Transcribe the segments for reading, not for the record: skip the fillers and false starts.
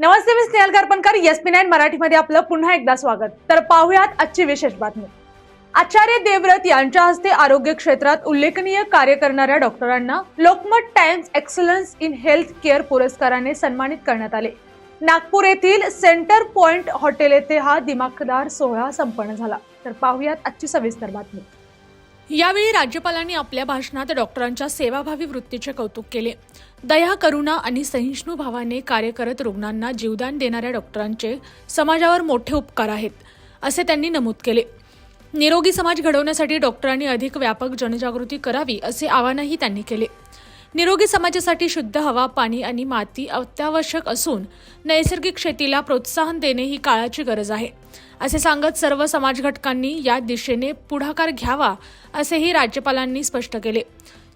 नमस्ते, मी Snehal करपणकर. SP9 मराठीमध्ये आपलं पुन्हा एकदा स्वागत. तर पाहूयात आजची विशेष बातमी. आचार्य देवव्रत यांच्या हस्ते आरोग्य क्षेत्रात उल्लेखनीय कार्य करणाऱ्या डॉक्टरांना Lokmat times excellence in health care पुरस्काराने सन्मानित करण्यात आले. नागपूर येथील सेंटर पॉइंट हॉटेल येथे हा दिमाखदार सोहळा संपन्न झाला. तर पाहूयात आजची सविस्तर बातमी. यावेळी राज्यपालांनी आपल्या भाषणात डॉक्टरांच्या सेवाभावी वृत्तीचे कौतुक केले. दया, करुणा आणि सहिष्णू भावाने कार्य करत रुग्णांना जीवदान देणाऱ्या डॉक्टरांचे समाजावर मोठे उपकार आहेत, असे त्यांनी नमूद केले. निरोगी समाज घडवण्यासाठी डॉक्टरांनी अधिक व्यापक जनजागृती करावी, असे आवाहनही त्यांनी केले. निरोगी समाजासाठी शुद्ध हवा, पाणी आणि माती अत्यावश्यक असून नैसर्गिक शेतीला प्रोत्साहन देणे ही काळाची गरज आहे, असे सांगत सर्व समाज घटकांनी या दिशेने पुढाकार घ्यावा, असेही राज्यपालांनी स्पष्ट केले.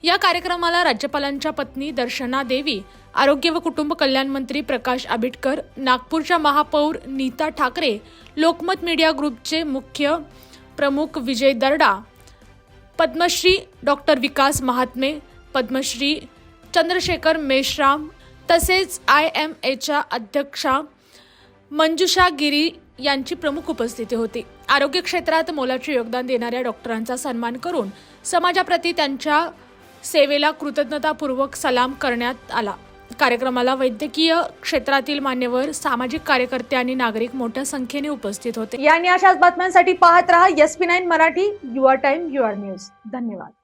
या कार्यक्रमाला राज्यपालांच्या पत्नी दर्शना देवी, आरोग्य व कुटुंब कल्याण मंत्री प्रकाश आंबेडकर, नागपूरच्या महापौर नीता ठाकरे, लोकमत मीडिया ग्रुपचे मुख्य प्रमुख विजय दर्डा, पद्मश्री डॉक्टर विकास महात्मे, पद्मश्री चंद्रशेखर मेश्राम तसेच IMAच्या अध्यक्षा मंजुषा गिरी यांची प्रमुख उपस्थिती होती. आरोग्य क्षेत्रात मोलाचे योगदान देणाऱ्या डॉक्टरांचा सन्मान करून समाजाप्रती त्यांच्या सेवेला कृतज्ञतापूर्वक सलाम करण्यात आला. कार्यक्रमाला वैद्यकीय क्षेत्रातील मान्यवर, सामाजिक कार्यकर्ते आणि नागरिक मोठ्या संख्येने उपस्थित होते. यांनी अशाच बातम्यांसाठी पाहत रहा SP9 Marathi. Your time, your news. धन्यवाद.